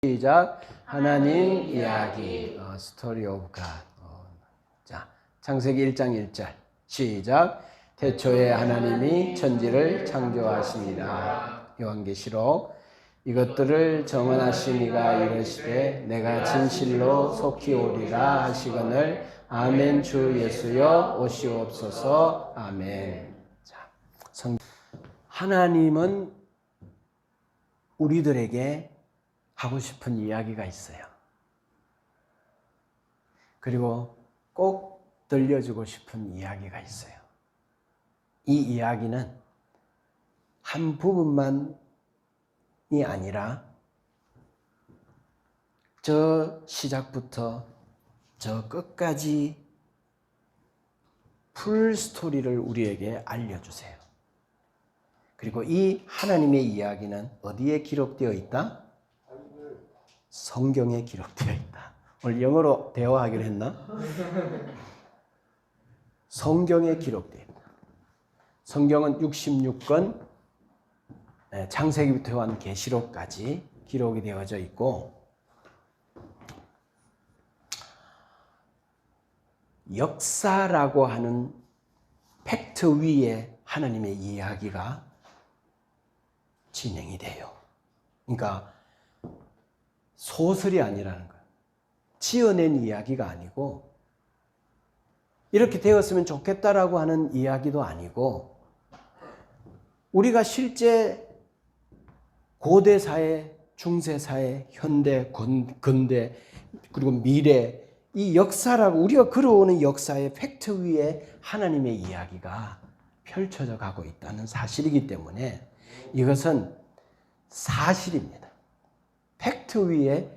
시작. 하나님 이야기. 스토리 오브 갓. 자, 창세기 1장 1절. 시작. 태초에 하나님이 천지를 창조하시니라. 요한계시록. 이것들을 정언하시니가 이르시되 내가 진실로 속히 오리라 하시거늘 아멘. 주 예수여 오시옵소서. 아멘. 자, 하나님은 우리들에게 하고 싶은 이야기가 있어요. 그리고 꼭 들려주고 싶은 이야기가 있어요. 이 이야기는 한 부분만이 아니라 저 시작부터 저 끝까지 풀 스토리를 우리에게 알려주세요. 그리고 이 하나님의 이야기는 어디에 기록되어 있다? 성경에 기록되어 있다. 오늘 영어로 대화하기로 했나? 성경에 기록되어 있다. 성경은 66권, 창세기부터 요한계시록까지 기록이 되어져 있고, 역사라고 하는 팩트 위에 하나님의 이야기가 진행이 돼요. 그러니까 소설이 아니라는 거예요. 지어낸 이야기가 아니고 이렇게 되었으면 좋겠다라고 하는 이야기도 아니고 우리가 실제 고대 사회, 중세 사회, 현대, 근대 그리고 미래 이 역사라고 우리가 걸어오는 역사의 팩트 위에 하나님의 이야기가 펼쳐져 가고 있다는 사실이기 때문에 이것은 사실입니다. 팩트 위에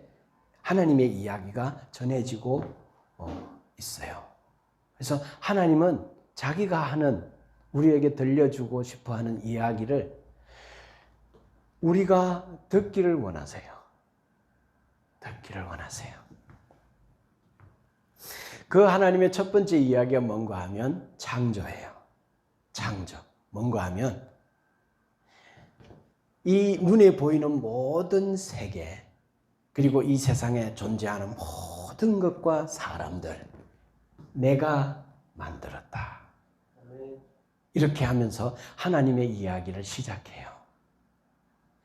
하나님의 이야기가 전해지고 있어요. 그래서 하나님은 자기가 하는 우리에게 들려주고 싶어하는 이야기를 우리가 듣기를 원하세요. 듣기를 원하세요. 그 하나님의 첫 번째 이야기가 뭔가 하면 창조예요. 창조. 뭔가 하면 이 눈에 보이는 모든 세계 그리고 이 세상에 존재하는 모든 것과 사람들 내가 만들었다. 이렇게 하면서 하나님의 이야기를 시작해요.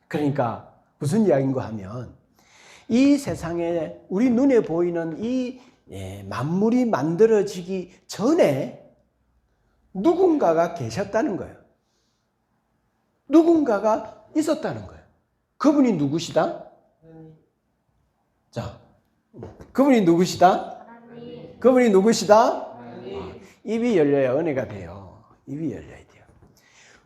그러니까 무슨 이야기인가 하면 이 세상에 우리 눈에 보이는 이 만물이 만들어지기 전에 누군가가 계셨다는 거예요. 누군가가 있었다는 거예요. 그분이 누구시다? 자, 그분이 누구시다? 그분이 누구시다? 입이 열려야 은혜가 돼요. 입이 열려야 돼요.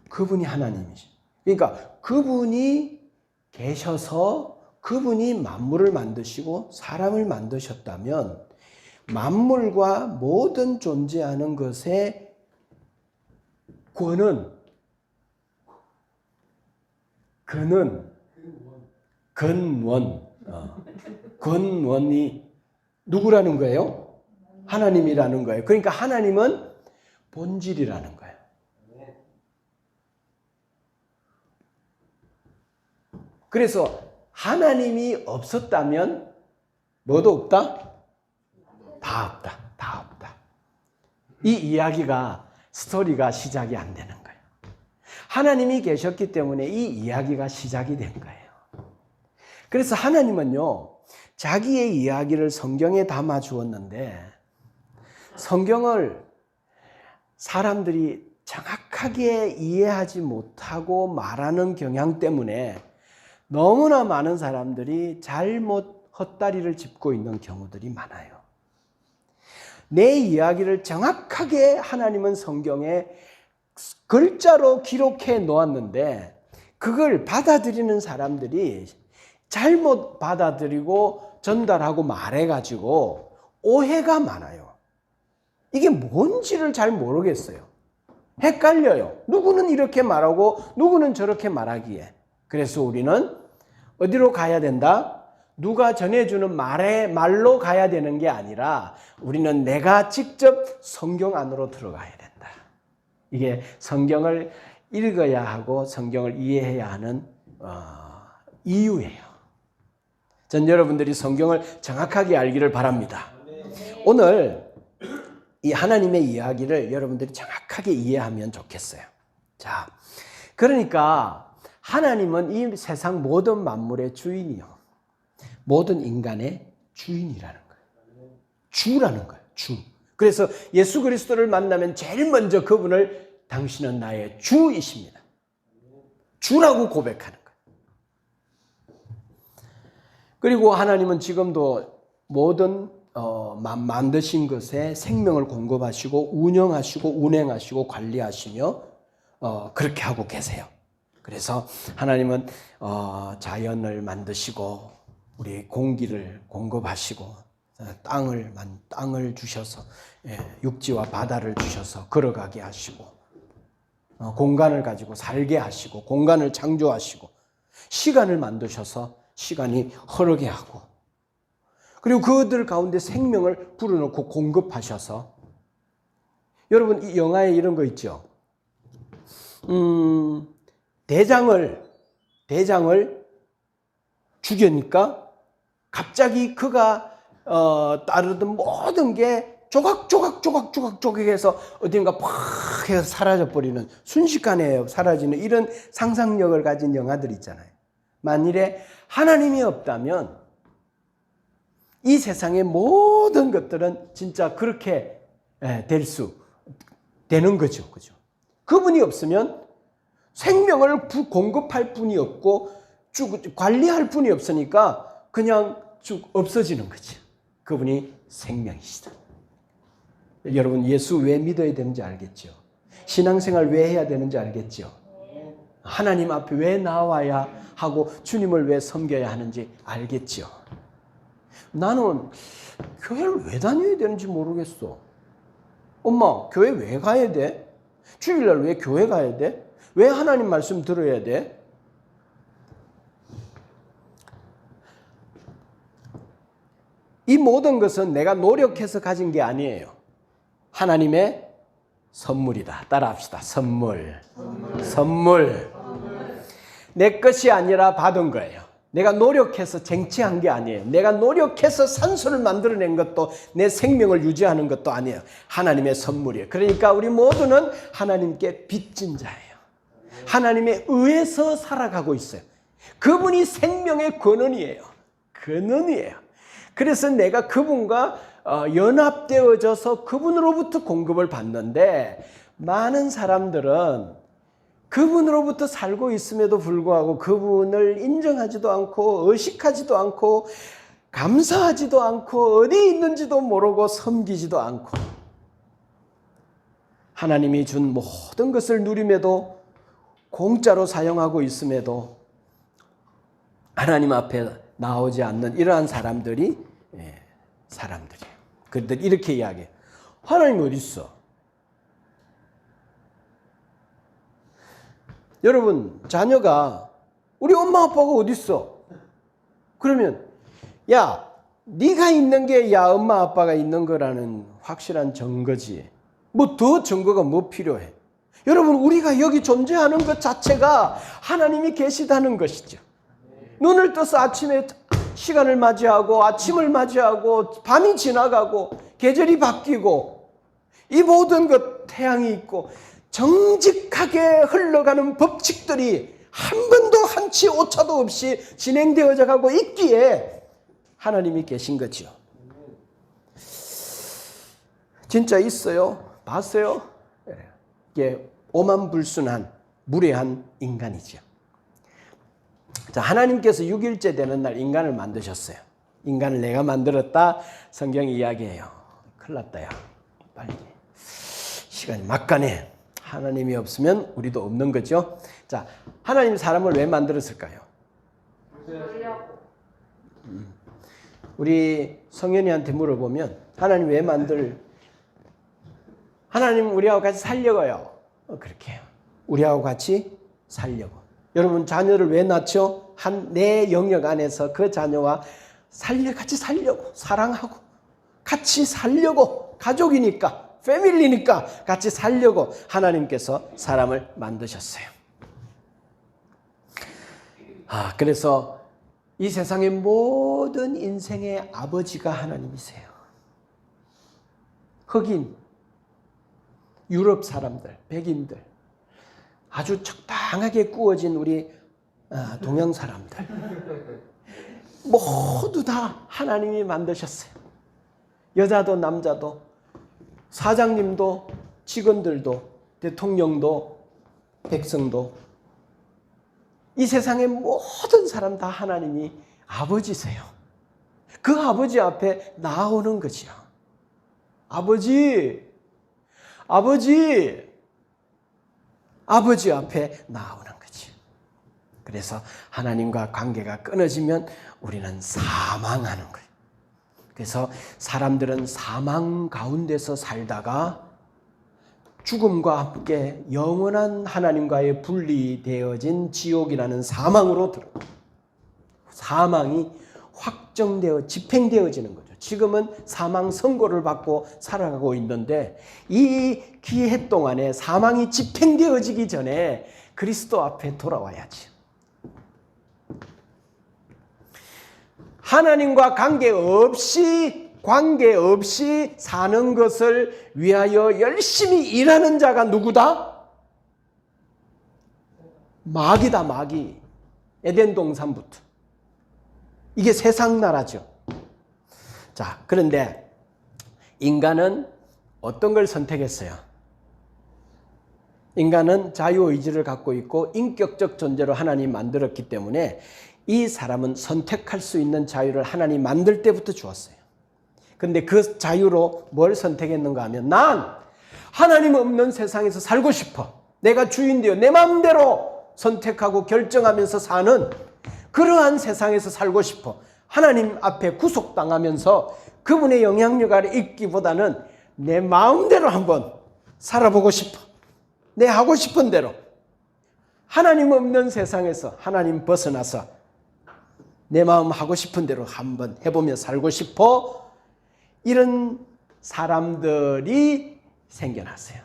그분이 하나님이시. 그러니까 그분이 계셔서 그분이 만물을 만드시고 사람을 만드셨다면 만물과 모든 존재하는 것의 근원이 누구라는 거예요? 하나님이라는 거예요. 그러니까 하나님은 본질이라는 거예요. 그래서 하나님이 없었다면 뭐도 없다? 다 없다. 다 없다. 이 이야기가 스토리가 시작이 안 되는 거예요. 하나님이 계셨기 때문에 이 이야기가 시작이 된 거예요. 그래서 하나님은요, 자기의 이야기를 성경에 담아 주었는데 성경을 사람들이 정확하게 이해하지 못하고 말하는 경향 때문에 너무나 많은 사람들이 잘못 헛다리를 짚고 있는 경우들이 많아요. 내 이야기를 정확하게 하나님은 성경에 글자로 기록해 놓았는데 그걸 받아들이는 사람들이 잘못 받아들이고 전달하고 말해가지고 오해가 많아요. 이게 뭔지를 잘 모르겠어요. 헷갈려요. 누구는 이렇게 말하고 누구는 저렇게 말하기에. 그래서 우리는 어디로 가야 된다? 누가 전해주는 말로 가야 되는 게 아니라 우리는 내가 직접 성경 안으로 들어가야 된다. 이게 성경을 읽어야 하고 성경을 이해해야 하는 이유예요. 전 여러분들이 성경을 정확하게 알기를 바랍니다. 오늘 이 하나님의 이야기를 여러분들이 정확하게 이해하면 좋겠어요. 자, 그러니까 하나님은 이 세상 모든 만물의 주인이요. 모든 인간의 주인이라는 거예요. 주라는 거예요. 주. 그래서 예수 그리스도를 만나면 제일 먼저 그분을 당신은 나의 주이십니다. 주라고 고백하는 거예요. 그리고 하나님은 지금도 모든 만드신 것에 생명을 공급하시고 운영하시고 운행하시고 관리하시며 그렇게 하고 계세요. 그래서 하나님은 자연을 만드시고 우리 공기를 공급하시고 땅을 주셔서 육지와 바다를 주셔서 걸어가게 하시고 공간을 가지고 살게 하시고 공간을 창조하시고 시간을 만드셔서 시간이 흐르게 하고 그리고 그들 가운데 생명을 불어넣고 공급하셔서 여러분 이 영화에 이런 거 있죠. 대장을 죽이니까 갑자기 그가 따르던 모든 게 조각조각해서 어딘가 팍 해서 사라져버리는 순식간에 사라지는 이런 상상력을 가진 영화들 있잖아요. 만일에 하나님이 없다면 이 세상의 모든 것들은 진짜 그렇게 되는 거죠. 그죠? 그분이 없으면 생명을 공급할 분이 없고 관리할 분이 없으니까 그냥 쭉 없어지는 거죠. 그분이 생명이시다. 여러분 예수 왜 믿어야 되는지 알겠죠? 신앙생활 왜 해야 되는지 알겠죠? 하나님 앞에 왜 나와야 하고 주님을 왜 섬겨야 하는지 알겠죠? 나는 교회를 왜 다녀야 되는지 모르겠어. 엄마, 교회 왜 가야 돼? 주일날 왜 교회 가야 돼? 왜 하나님 말씀 들어야 돼? 이 모든 것은 내가 노력해서 가진 게 아니에요. 하나님의 선물이다. 따라합시다. 선물. 내 것이 아니라 받은 거예요. 내가 노력해서 쟁취한 게 아니에요. 내가 노력해서 산소를 만들어낸 것도 내 생명을 유지하는 것도 아니에요. 하나님의 선물이에요. 그러니까 우리 모두는 하나님께 빚진 자예요. 하나님에 의해서 살아가고 있어요. 그분이 생명의 근원이에요. 그래서 내가 그분과 연합되어져서 그분으로부터 공급을 받는데 많은 사람들은 그분으로부터 살고 있음에도 불구하고 그분을 인정하지도 않고 의식하지도 않고 감사하지도 않고 어디 있는지도 모르고 섬기지도 않고 하나님이 준 모든 것을 누림에도 공짜로 사용하고 있음에도 하나님 앞에 나오지 않는 이러한 사람들이에요. 그들 이렇게 이야기해요. 하나님 어디 있어? 여러분 자녀가 우리 엄마 아빠가 어디 있어? 그러면 야 네가 있는 게 야 엄마 아빠가 있는 거라는 확실한 증거지. 뭐 더 증거가 뭐 필요해? 여러분 우리가 여기 존재하는 것 자체가 하나님이 계시다는 것이죠. 눈을 떠서 아침에 시간을 맞이하고 아침을 맞이하고 밤이 지나가고 계절이 바뀌고 이 모든 것 태양이 있고 정직하게 흘러가는 법칙들이 한 번도 한치 오차도 없이 진행되어져 가고 있기에 하나님이 계신 거죠. 진짜 있어요? 봤어요? 이게 오만불순한 무례한 인간이죠. 자, 하나님께서 6일째 되는 날 인간을 만드셨어요. 인간을 내가 만들었다 성경이 이야기해요. 큰일 났다 야 빨리 시간이 막가네. 하나님이 없으면 우리도 없는 거죠. 자, 하나님 사람을 왜 만들었을까요? 우리 성현이한테 물어보면 하나님 왜 하나님 우리하고 같이 살려고요. 그렇게 해요. 우리하고 같이 살려고. 여러분 자녀를 왜 낳죠? 내 영역 안에서 그 자녀와 같이 살려고 사랑하고 같이 살려고 가족이니까 패밀리니까 같이 살려고 하나님께서 사람을 만드셨어요. 그래서 이 세상의 모든 인생의 아버지가 하나님이세요. 흑인, 유럽 사람들, 백인들, 아주 적당하게 구워진 우리 동양 사람들 모두 다 하나님이 만드셨어요. 여자도 남자도, 사장님도, 직원들도, 대통령도, 백성도, 이 세상의 모든 사람 다 하나님이 아버지세요. 그 아버지 앞에 나오는 거죠. 아버지 앞에 나오는 거죠. 그래서 하나님과 관계가 끊어지면 우리는 사망하는 거예요. 그래서 사람들은 사망 가운데서 살다가 죽음과 함께 영원한 하나님과의 분리되어진 지옥이라는 사망으로 들어가요. 사망이 확정되어 집행되어지는 거죠. 지금은 사망 선고를 받고 살아가고 있는데 이 기회 동안에 사망이 집행되어지기 전에 그리스도 앞에 돌아와야지. 하나님과 관계없이 사는 것을 위하여 열심히 일하는 자가 누구다? 마귀다, 마귀. 에덴 동산부터. 이게 세상 나라죠. 자, 그런데 인간은 어떤 걸 선택했어요? 인간은 자유의지를 갖고 있고 인격적 존재로 하나님이 만들었기 때문에 이 사람은 선택할 수 있는 자유를 하나님이 만들 때부터 주었어요. 근데 그 자유로 뭘 선택했는가 하면 난 하나님 없는 세상에서 살고 싶어. 내가 주인 되어 내 마음대로 선택하고 결정하면서 사는 그러한 세상에서 살고 싶어. 하나님 앞에 구속당하면서 그분의 영향력 아래 있기보다는 내 마음대로 한번 살아보고 싶어. 내 하고 싶은 대로. 하나님 없는 세상에서 하나님 벗어나서 내 마음 하고 싶은 대로 한번 해보며 살고 싶어. 이런 사람들이 생겨났어요.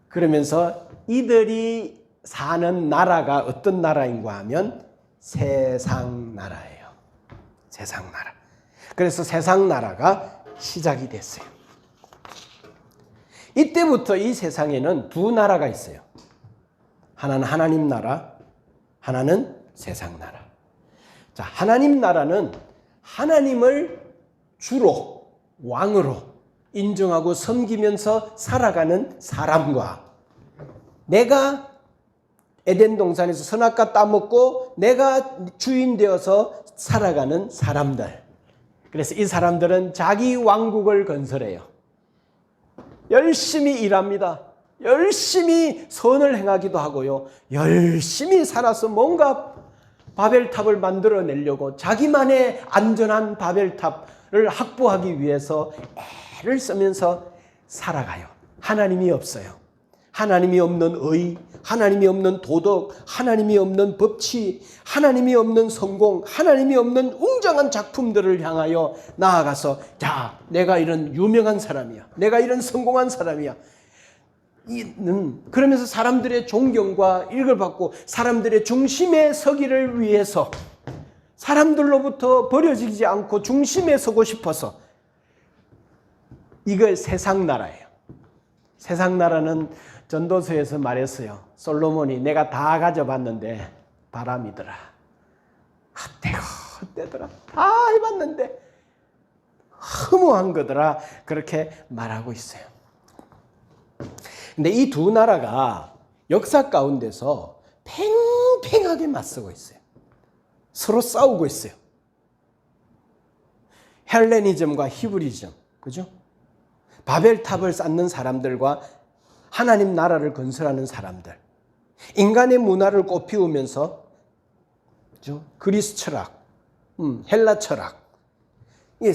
그러면서 이들이 사는 나라가 어떤 나라인가 하면 세상 나라예요. 세상 나라. 그래서 세상 나라가 시작이 됐어요. 이때부터 이 세상에는 두 나라가 있어요. 하나는 하나님 나라, 하나는 세상 나라. 자, 하나님 나라는 하나님을 주로 왕으로 인정하고 섬기면서 살아가는 사람과 내가 에덴 동산에서 선악과 따먹고 내가 주인 되어서 살아가는 사람들. 그래서 이 사람들은 자기 왕국을 건설해요. 열심히 일합니다. 열심히 선을 행하기도 하고요. 열심히 살아서 뭔가 바벨탑을 만들어내려고 자기만의 안전한 바벨탑을 확보하기 위해서 애를 쓰면서 살아가요. 하나님이 없어요. 하나님이 없는 의, 하나님이 없는 도덕, 하나님이 없는 법치, 하나님이 없는 성공, 하나님이 없는 웅장한 작품들을 향하여 나아가서 자, 내가 이런 유명한 사람이야. 내가 이런 성공한 사람이야. 그러면서 사람들의 존경과 일을 받고 사람들의 중심에 서기를 위해서 사람들로부터 버려지지 않고 중심에 서고 싶어서 이걸 세상 나라예요. 세상 나라는 전도서에서 말했어요. 솔로몬이 내가 다 가져봤는데 바람이더라. 헛되더라. 다 해봤는데 허무한 거더라. 그렇게 말하고 있어요. 근데 이 두 나라가 역사 가운데서 팽팽하게 맞서고 있어요. 서로 싸우고 있어요. 헬레니즘과 히브리즘, 그죠? 바벨탑을 쌓는 사람들과 하나님 나라를 건설하는 사람들, 인간의 문화를 꽃피우면서 그죠? 그리스 철학, 헬라 철학,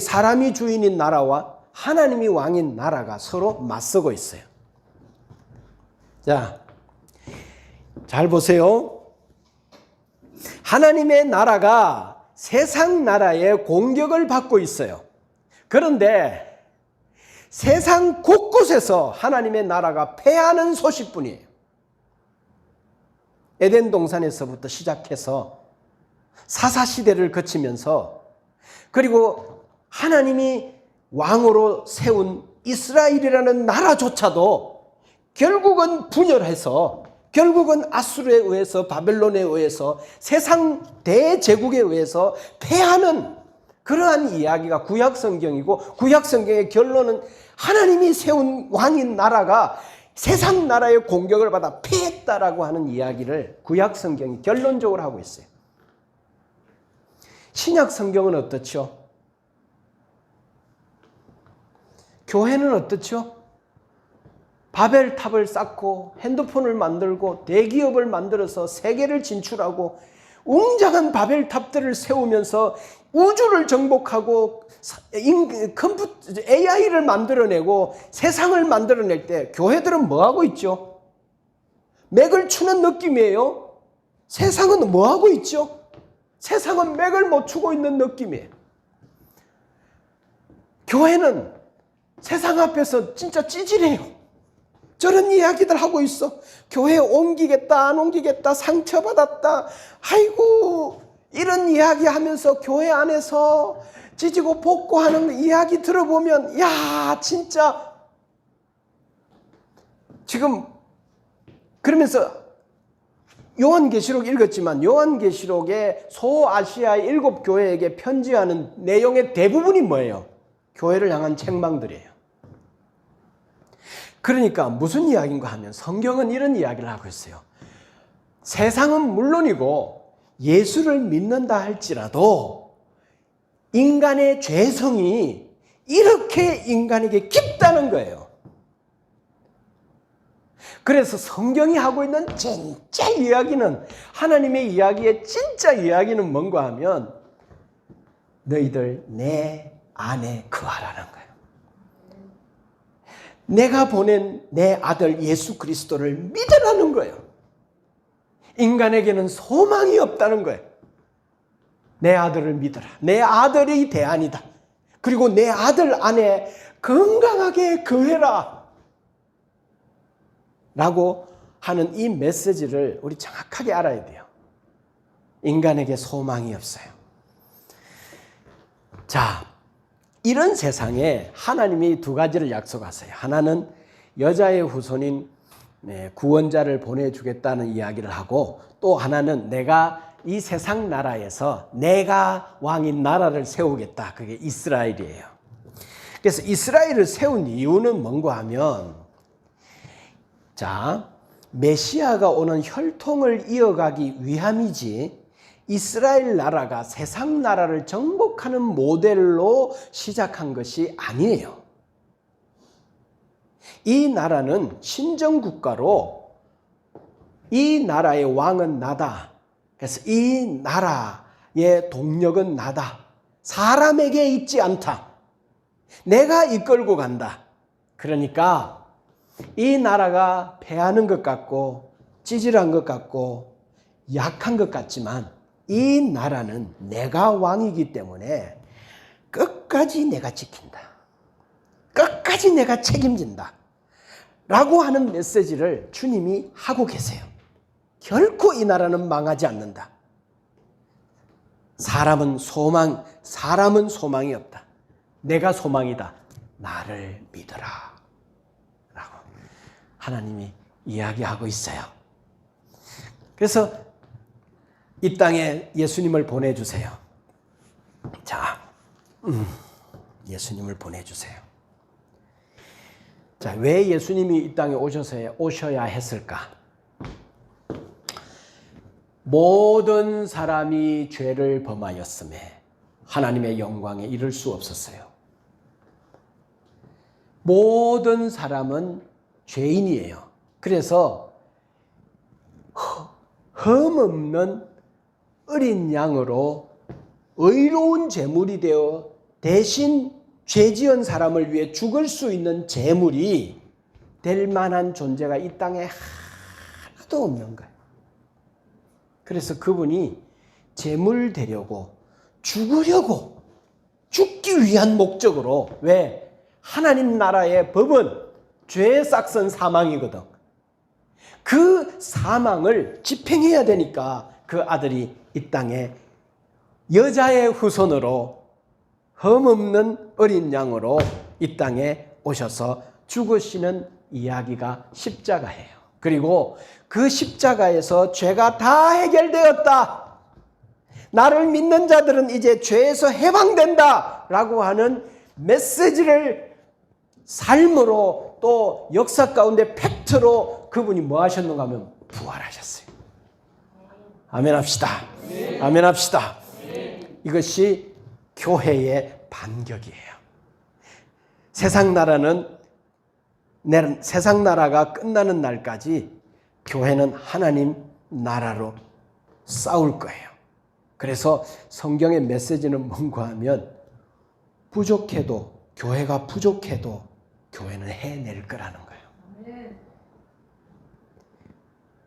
사람이 주인인 나라와 하나님이 왕인 나라가 서로 맞서고 있어요. 자, 잘 보세요. 하나님의 나라가 세상 나라의 공격을 받고 있어요. 그런데 세상 곳곳에서 하나님의 나라가 패하는 소식뿐이에요. 에덴 동산에서부터 시작해서 사사시대를 거치면서, 그리고 하나님이 왕으로 세운 이스라엘이라는 나라조차도 결국은 분열해서, 결국은 아수르에 의해서, 바벨론에 의해서, 세상 대제국에 의해서 패하는 그러한 이야기가 구약성경이고, 구약성경의 결론은 하나님이 세운 왕인 나라가 세상 나라의 공격을 받아 패했다라고 하는 이야기를 구약성경이 결론적으로 하고 있어요. 신약성경은 어떻죠? 교회는 어떻죠? 바벨탑을 쌓고 핸드폰을 만들고 대기업을 만들어서 세계를 진출하고 웅장한 바벨탑들을 세우면서 우주를 정복하고 AI를 만들어내고 세상을 만들어낼 때 교회들은 뭐하고 있죠? 맥을 추는 느낌이에요. 세상은 뭐하고 있죠? 세상은 맥을 못 추고 있는 느낌이에요. 교회는 세상 앞에서 진짜 찌질해요. 저런 이야기들 하고 있어. 교회 옮기겠다, 안 옮기겠다, 상처받았다. 아이고, 이런 이야기 하면서 교회 안에서 찢고 복고하는 이야기 들어보면, 야, 진짜. 지금, 그러면서 요한계시록 읽었지만, 요한계시록의 소아시아의 7교회에게 편지하는 내용의 대부분이 뭐예요? 교회를 향한 책망들이에요. 그러니까 무슨 이야기인가 하면 성경은 이런 이야기를 하고 있어요. 세상은 물론이고 예수를 믿는다 할지라도 인간의 죄성이 이렇게 인간에게 깊다는 거예요. 그래서 성경이 하고 있는 진짜 이야기는, 하나님의 이야기의 진짜 이야기는 뭔가 하면 너희들 내 안에 거하라는 거예요. 내가 보낸 내 아들 예수 그리스도를 믿으라는 거예요. 인간에게는 소망이 없다는 거예요. 내 아들을 믿어라. 내 아들이 대안이다. 그리고 내 아들 안에 건강하게 거해라. 라고 하는 이 메시지를 우리 정확하게 알아야 돼요. 인간에게 소망이 없어요. 자, 이런 세상에 하나님이 두 가지를 약속하세요. 하나는 여자의 후손인 구원자를 보내주겠다는 이야기를 하고, 또 하나는 내가 이 세상 나라에서 내가 왕인 나라를 세우겠다. 그게 이스라엘이에요. 그래서 이스라엘을 세운 이유는 뭔가 하면, 자, 메시아가 오는 혈통을 이어가기 위함이지, 이스라엘 나라가 세상 나라를 정복하는 모델로 시작한 것이 아니에요. 이 나라는 신정국가로 이 나라의 왕은 나다. 그래서 이 나라의 동력은 나다. 사람에게 있지 않다. 내가 이끌고 간다. 그러니까 이 나라가 패하는 것 같고 찌질한 것 같고 약한 것 같지만 이 나라는 내가 왕이기 때문에 끝까지 내가 지킨다. 끝까지 내가 책임진다. 라고 하는 메시지를 주님이 하고 계세요. 결코 이 나라는 망하지 않는다. 사람은 소망이 없다. 내가 소망이다. 나를 믿어라. 라고 하나님이 이야기하고 있어요. 그래서 이 땅에 예수님을 보내주세요. 자, 예수님을 보내주세요. 자, 왜 예수님이 이 땅에 오셔야 했을까? 모든 사람이 죄를 범하였음에 하나님의 영광에 이를 수 없었어요. 모든 사람은 죄인이에요. 그래서 흠없는 어린 양으로 의로운 제물이 되어 대신 죄 지은 사람을 위해 죽을 수 있는 제물이 될 만한 존재가 이 땅에 하나도 없는 거예요. 그래서 그분이 제물 되려고 죽으려고 죽기 위한 목적으로, 왜? 하나님 나라의 법은 죄의 싹선 사망이거든. 그 사망을 집행해야 되니까 그 아들이 이 땅에 여자의 후손으로 흠없는 어린 양으로 이 땅에 오셔서 죽으시는 이야기가 십자가예요. 그리고 그 십자가에서 죄가 다 해결되었다. 나를 믿는 자들은 이제 죄에서 해방된다 라고 하는 메시지를 삶으로 또 역사 가운데 팩트로 그분이 뭐 하셨는가 하면 부활하셨어요. 아멘 합시다. 아멘 합시다. 이것이 교회의 반격이에요. 세상 나라가 끝나는 날까지 교회는 하나님 나라로 싸울 거예요. 그래서 성경의 메시지는 뭔가 하면 교회가 부족해도 교회는 해낼 거라는 거예요.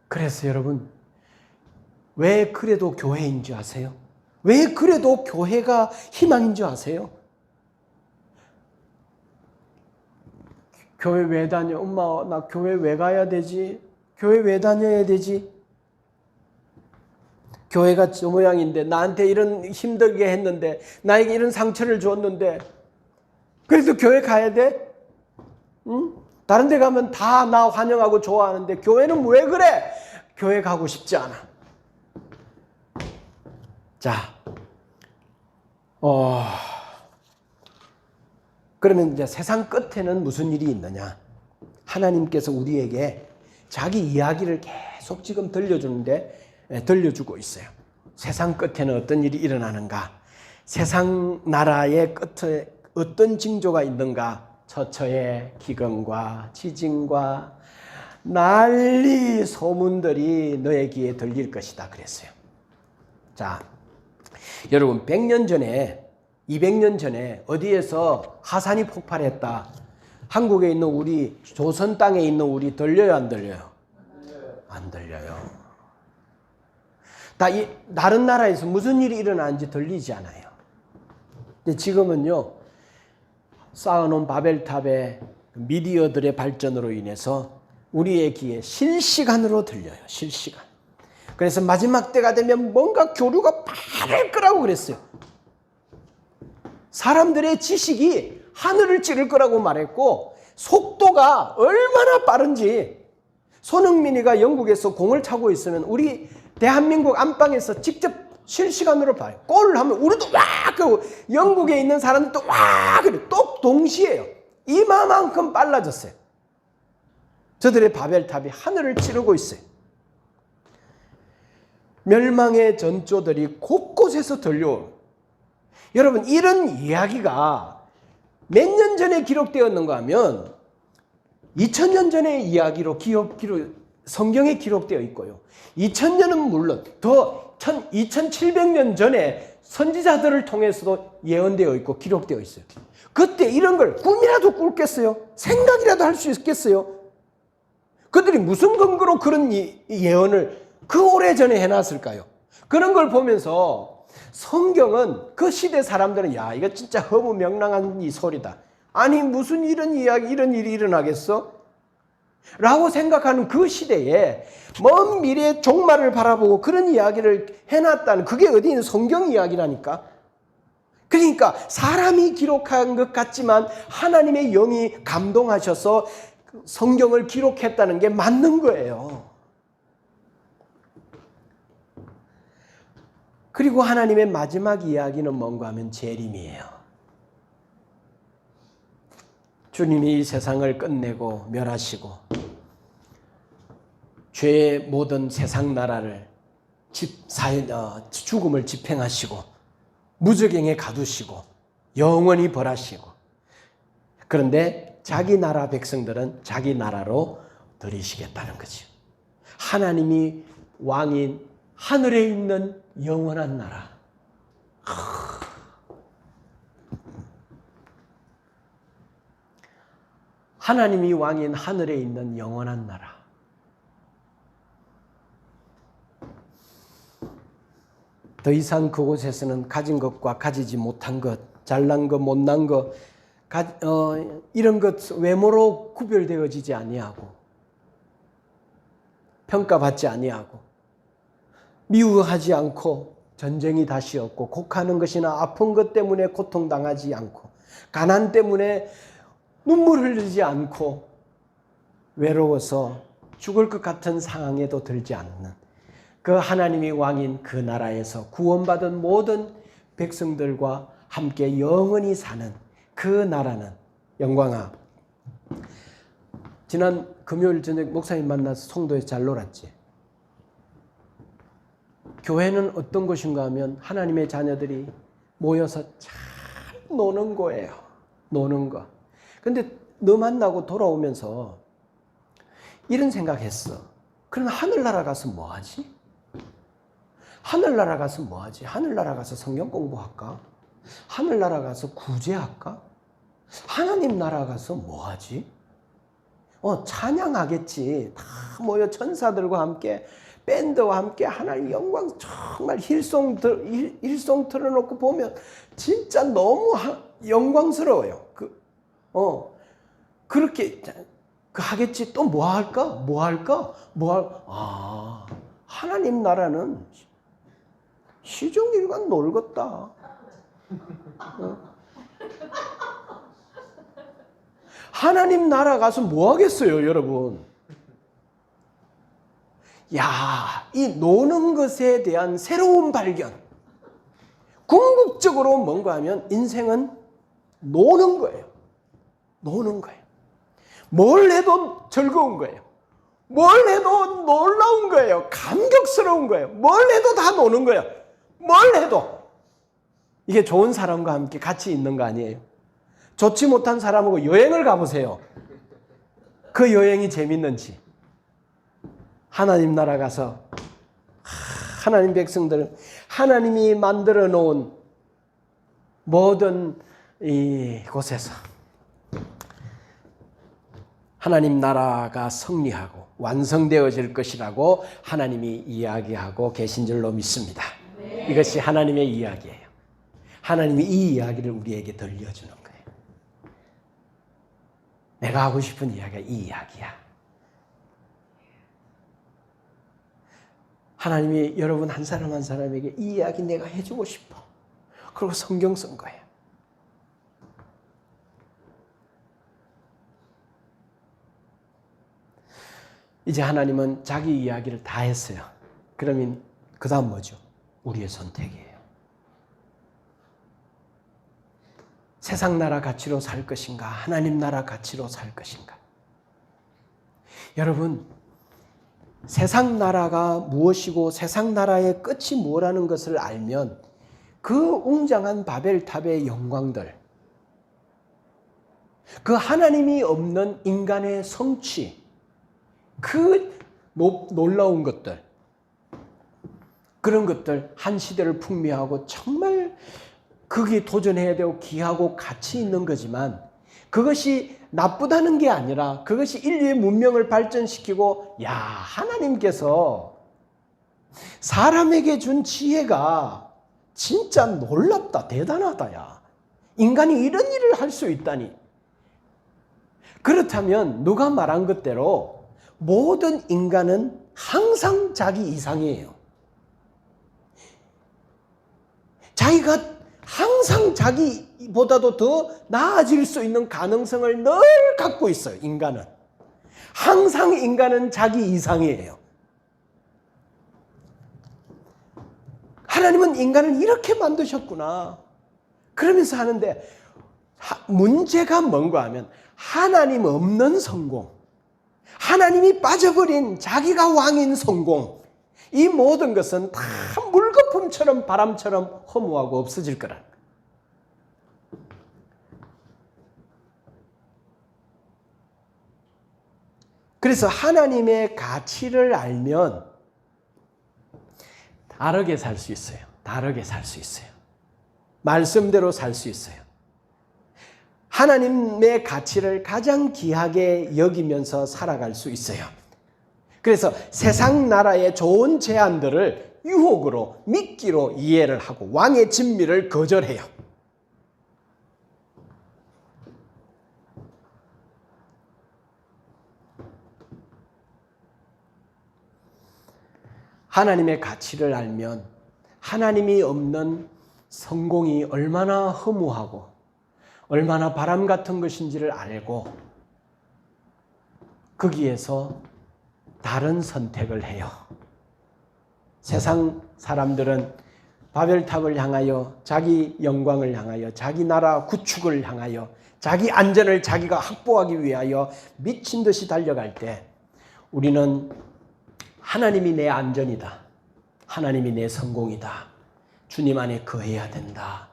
그래서 여러분, 왜 그래도 교회인 줄 아세요? 왜 그래도 교회가 희망인 줄 아세요? 교회 왜 다녀? 엄마, 나 교회 왜 가야 되지? 교회 왜 다녀야 되지? 교회가 저 모양인데, 나한테 이런 힘들게 했는데, 나에게 이런 상처를 줬는데, 그래도 교회 가야 돼? 응? 다른 데 가면 다 나 환영하고 좋아하는데, 교회는 왜 그래? 교회 가고 싶지 않아. 자, 그러면 이제 세상 끝에는 무슨 일이 있느냐? 하나님께서 우리에게 자기 이야기를 계속 지금 들려주고 있어요. 세상 끝에는 어떤 일이 일어나는가? 세상 나라의 끝에 어떤 징조가 있는가? 처처의 기근과 지진과 난리 소문들이 너의 귀에 들릴 것이다 그랬어요. 자, 여러분 100년 전에 200년 전에 어디에서 화산이 폭발했다. 한국에 있는 우리 조선 땅에 있는 우리 들려요 안 들려요? 안 들려요. 다른 나라에서 무슨 일이 일어나는지 들리지 않아요. 근데 지금은요, 쌓아놓은 바벨탑의 미디어들의 발전으로 인해서 우리의 귀에 실시간으로 들려요. 실시간. 그래서 마지막 때가 되면 뭔가 교류가 빠를 거라고 그랬어요. 사람들의 지식이 하늘을 찌를 거라고 말했고 속도가 얼마나 빠른지 손흥민이가 영국에서 공을 차고 있으면 우리 대한민국 안방에서 직접 실시간으로 봐요. 골을 하면 우리도 와! 그러고 영국에 있는 사람들도 와! 그래. 또 동시에요. 이마만큼 빨라졌어요. 저들의 바벨탑이 하늘을 찌르고 있어요. 멸망의 전조들이 곳곳에서 들려오는. 여러분, 이런 이야기가 몇 년 전에 기록되었는가 하면 2000년 전의 이야기로 성경에 기록되어 있고요. 2000년은 물론 더 2700년 전에 선지자들을 통해서도 예언되어 있고 기록되어 있어요. 그때 이런 걸 꿈이라도 꿀겠어요? 생각이라도 할 수 있겠어요? 그들이 무슨 근거로 그런 예언을 그 오래전에 해놨을까요? 그런 걸 보면서 성경은 그 시대 사람들은 야, 이거 진짜 허무맹랑한 이 소리다. 아니 무슨 이런 일이 일어나겠어? 라고 생각하는 그 시대에 먼 미래의 종말을 바라보고 그런 이야기를 해놨다는, 그게 어디 있는 성경 이야기라니까. 그러니까 사람이 기록한 것 같지만 하나님의 영이 감동하셔서 성경을 기록했다는 게 맞는 거예요. 그리고 하나님의 마지막 이야기는 뭔가 하면 재림이에요. 주님이 이 세상을 끝내고 멸하시고 죄의 모든 세상 나라를 죽음을 집행하시고 무저갱에 가두시고 영원히 벌하시고, 그런데 자기 나라 백성들은 자기 나라로 들이시겠다는 거죠. 하나님이 왕인 하늘에 있는 영원한 나라. 하나님이 왕인 하늘에 있는 영원한 나라. 더 이상 그곳에서는 가진 것과 가지지 못한 것, 잘난 것, 못난 것, 이런 것 외모로 구별되어지지 아니하고 평가받지 아니하고 미워하지 않고 전쟁이 다시 없고 곡하는 것이나 아픈 것 때문에 고통당하지 않고 가난 때문에 눈물 흘리지 않고 외로워서 죽을 것 같은 상황에도 들지 않는 그 하나님이 왕인 그 나라에서 구원받은 모든 백성들과 함께 영원히 사는 그 나라는 영광아, 지난 금요일 저녁 목사님 만나서 송도에서 잘 놀았지? 교회는 어떤 곳인가 하면 하나님의 자녀들이 모여서 잘 노는 거예요. 노는 거. 근데 너 만나고 돌아오면서 이런 생각했어. 그럼 하늘나라 가서 뭐 하지? 하늘나라 가서 뭐 하지? 하늘나라 가서 성경 공부할까? 하늘나라 가서 구제할까? 하나님 나라 가서 뭐 하지? 찬양하겠지. 다 모여 천사들과 함께 밴드와 함께 하나님 영광 정말 힐송 틀어놓고 보면 진짜 너무 영광스러워요. 그렇게 하겠지. 또 뭐 할까? 하나님 나라는 시종일관 놀겠다. 하나님 나라 가서 뭐 하겠어요, 여러분? 야, 이 노는 것에 대한 새로운 발견. 궁극적으로 뭔가 하면 인생은 노는 거예요. 노는 거예요. 뭘 해도 즐거운 거예요. 뭘 해도 놀라운 거예요. 감격스러운 거예요. 뭘 해도 다 노는 거예요. 뭘 해도. 이게 좋은 사람과 함께 같이 있는 거 아니에요? 좋지 못한 사람하고 여행을 가보세요. 그 여행이 재밌는지. 하나님 나라 가서 하나님 백성들, 하나님이 만들어 놓은 모든 이곳에서 하나님 나라가 승리하고 완성되어질 것이라고 하나님이 이야기하고 계신 줄로 믿습니다. 네. 이것이 하나님의 이야기예요. 하나님이 이 이야기를 우리에게 들려주는 거예요. 내가 하고 싶은 이야기가 이 이야기야. 하나님이 여러분 한 사람 한 사람에게 이 이야기 내가 해주고 싶어. 그리고 성경 쓴 거예요. 이제 하나님은 자기 이야기를 다 했어요. 그러면 그 다음 뭐죠? 우리의 선택이에요. 세상 나라 가치로 살 것인가? 하나님 나라 가치로 살 것인가? 여러분, 세상 나라가 무엇이고 세상 나라의 끝이 뭐라는 것을 알면 그 웅장한 바벨탑의 영광들, 그 하나님이 없는 인간의 성취, 그 놀라운 것들, 그런 것들 한 시대를 풍미하고 정말 거기에 도전해야 되고 귀하고 가치 있는 거지만 그것이 나쁘다는 게 아니라 그것이 인류의 문명을 발전시키고 야, 하나님께서 사람에게 준 지혜가 진짜 놀랍다, 대단하다. 야, 인간이 이런 일을 할 수 있다니. 그렇다면 누가 말한 것대로 모든 인간은 항상 자기 이상이에요. 자기가 항상 자기보다도 더 나아질 수 있는 가능성을 늘 갖고 있어요. 인간은. 항상 인간은 자기 이상이에요. 하나님은 인간을 이렇게 만드셨구나. 그러면서 하는데 문제가 뭔가 하면 하나님 없는 성공, 하나님이 빠져버린 자기가 왕인 성공, 이 모든 것은 다 물거품처럼 바람처럼 허무하고 없어질 거라. 그래서 하나님의 가치를 알면 다르게 살 수 있어요. 다르게 살 수 있어요. 말씀대로 살 수 있어요. 하나님의 가치를 가장 귀하게 여기면서 살아갈 수 있어요. 그래서 세상 나라의 좋은 제안들을 유혹으로, 미끼로 이해를 하고 왕의 진미를 거절해요. 하나님의 가치를 알면 하나님이 없는 성공이 얼마나 허무하고 얼마나 바람 같은 것인지를 알고 거기에서 다른 선택을 해요. 세상 사람들은 바벨탑을 향하여 자기 영광을 향하여 자기 나라 구축을 향하여 자기 안전을 자기가 확보하기 위하여 미친 듯이 달려갈 때 우리는 하나님이 내 안전이다. 하나님이 내 성공이다. 주님 안에 거해야 된다.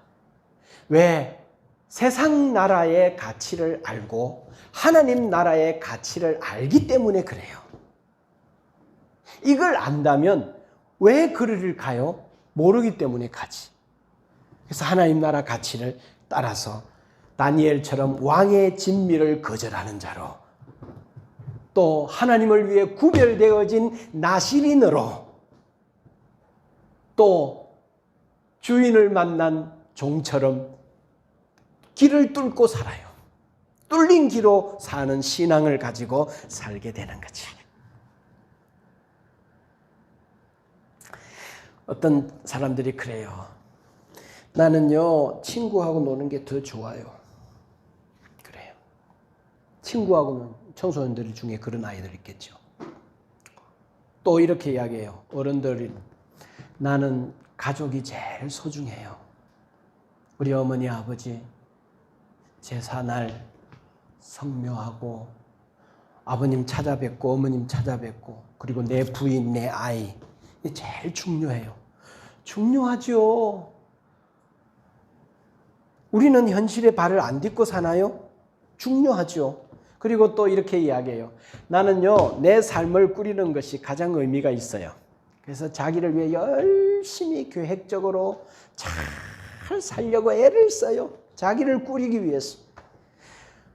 왜? 세상 나라의 가치를 알고 하나님 나라의 가치를 알기 때문에 그래요. 이걸 안다면 왜 그를 가요? 모르기 때문에 가지. 그래서 하나님 나라 가치를 따라서 다니엘처럼 왕의 진미를 거절하는 자로, 또 하나님을 위해 구별되어진 나시린으로, 또 주인을 만난 종처럼 길을 뚫고 살아요. 뚫린 길로 사는 신앙을 가지고 살게 되는 거지. 어떤 사람들이 그래요. 나는요, 친구하고 노는 게 더 좋아요. 그래요. 친구하고는, 청소년들 중에 그런 아이들 있겠죠. 또 이렇게 이야기해요. 어른들이, 나는 가족이 제일 소중해요. 우리 어머니, 아버지 제사날 성묘하고 아버님 찾아뵙고 어머님 찾아뵙고 그리고 내 부인, 내 아이, 이게 제일 중요해요. 중요하죠. 우리는 현실에 발을 안 딛고 사나요? 중요하죠. 그리고 또 이렇게 이야기해요. 나는요, 내 삶을 꾸리는 것이 가장 의미가 있어요. 그래서 자기를 위해 열심히 계획적으로 잘 살려고 애를 써요. 자기를 꾸리기 위해서.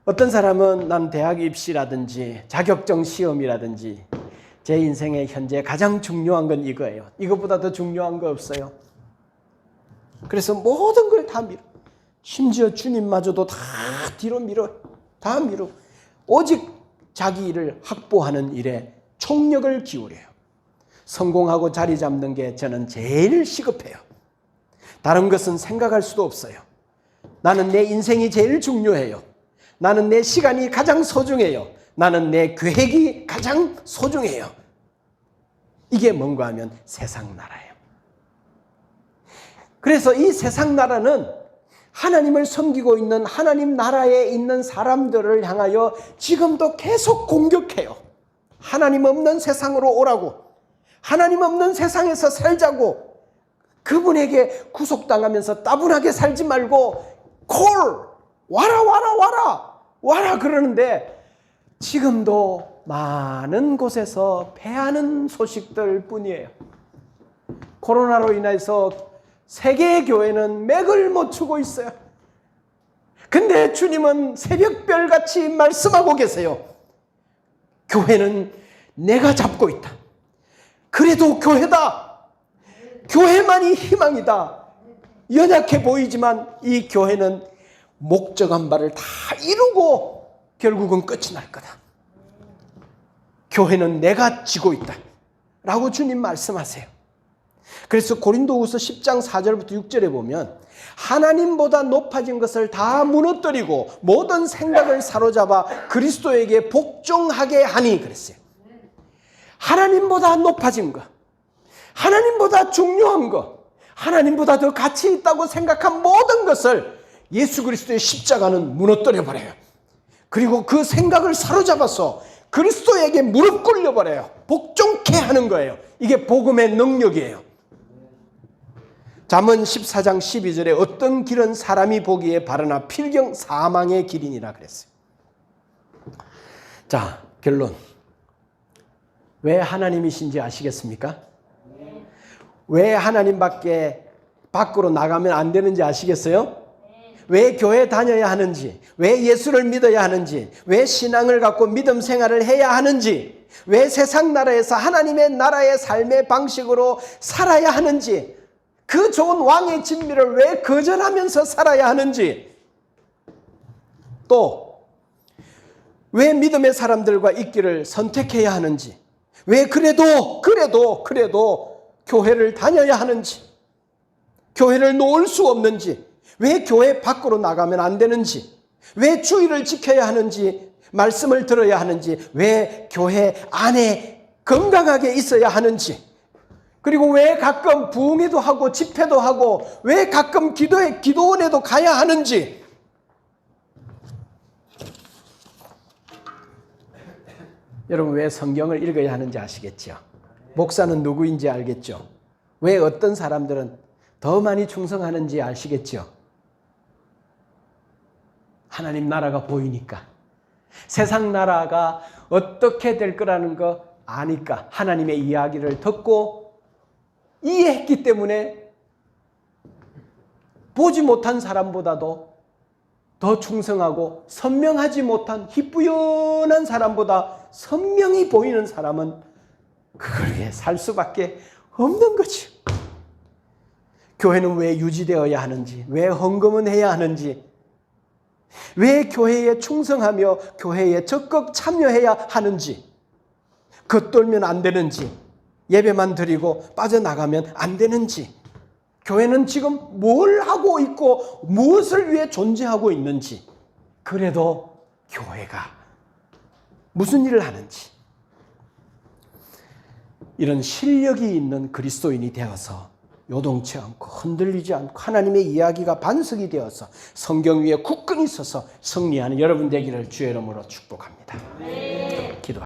어떤 사람은 난 대학 입시라든지 자격증 시험이라든지 제 인생에 현재 가장 중요한 건 이거예요. 이것보다 더 중요한 거 없어요. 그래서 모든 걸 다 밀어. 심지어 주님마저도 다 뒤로 밀어. 다 밀어. 오직 자기 일을 확보하는 일에 총력을 기울여요. 성공하고 자리 잡는 게 저는 제일 시급해요. 다른 것은 생각할 수도 없어요. 나는 내 인생이 제일 중요해요. 나는 내 시간이 가장 소중해요. 나는 내 계획이 가장 소중해요. 이게 뭔가 하면 세상 나라예요. 그래서 이 세상 나라는 하나님을 섬기고 있는 하나님 나라에 있는 사람들을 향하여 지금도 계속 공격해요. 하나님 없는 세상으로 오라고, 하나님 없는 세상에서 살자고, 그분에게 구속당하면서 따분하게 살지 말고 콜! 와라 그러는데 지금도 많은 곳에서 패하는 소식들 뿐이에요. 코로나로 인해서 세계 교회는 맥을 못 추고 있어요. 근데 주님은 새벽별같이 말씀하고 계세요. 교회는 내가 잡고 있다. 그래도 교회다. 교회만이 희망이다. 연약해 보이지만 이 교회는 목적한 바를 다 이루고 결국은 끝이 날 거다. 교회는 내가 지고 있다 라고 주님 말씀하세요. 그래서 고린도후서 10장 4절부터 6절에 보면 하나님보다 높아진 것을 다 무너뜨리고 모든 생각을 사로잡아 그리스도에게 복종하게 하니 그랬어요. 하나님보다 높아진 것, 하나님보다 중요한 것, 하나님보다 더 가치 있다고 생각한 모든 것을 예수 그리스도의 십자가는 무너뜨려 버려요. 그리고 그 생각을 사로잡아서 그리스도에게 무릎 꿇려 버려요. 복종케 하는 거예요. 이게 복음의 능력이에요. 잠언 14장 12절에 어떤 길은 사람이 보기에 바르나 필경 사망의 길이니라 그랬어요. 자, 결론. 왜 하나님이신지 아시겠습니까? 왜 하나님 밖으로 나가면 안 되는지 아시겠어요? 왜 교회 다녀야 하는지, 왜 예수를 믿어야 하는지, 왜 신앙을 갖고 믿음 생활을 해야 하는지, 왜 세상 나라에서 하나님의 나라의 삶의 방식으로 살아야 하는지, 그 좋은 왕의 진미를 왜 거절하면서 살아야 하는지, 또 왜 믿음의 사람들과 있기를 선택해야 하는지, 왜 그래도 교회를 다녀야 하는지, 교회를 놓을 수 없는지, 왜 교회 밖으로 나가면 안 되는지, 왜 주의를 지켜야 하는지, 말씀을 들어야 하는지, 왜 교회 안에 건강하게 있어야 하는지, 그리고 왜 가끔 부흥회도 하고 집회도 하고 왜 가끔 기도원에도 가야 하는지, 여러분 왜 성경을 읽어야 하는지 아시겠죠? 목사는 누구인지 알겠죠? 왜 어떤 사람들은 더 많이 충성하는지 아시겠죠? 하나님 나라가 보이니까, 세상 나라가 어떻게 될 거라는 거 아니까, 하나님의 이야기를 듣고 이해했기 때문에 보지 못한 사람보다도 더 충성하고, 선명하지 못한 희뿌연한 사람보다 선명히 보이는 사람은 그걸 위해 살 수밖에 없는 거죠. 교회는 왜 유지되어야 하는지, 왜 헌금은 해야 하는지, 왜 교회에 충성하며 교회에 적극 참여해야 하는지, 겉돌면 안 되는지, 예배만 드리고 빠져나가면 안 되는지, 교회는 지금 뭘 하고 있고 무엇을 위해 존재하고 있는지, 그래도 교회가 무슨 일을 하는지, 이런 실력이 있는 그리스도인이 되어서 요동치 않고 흔들리지 않고 하나님의 이야기가 반석이 되어서 성경 위에 굳건히 서서 승리하는 여러분 되기를 주의 이름으로 축복합니다. 기도합니다.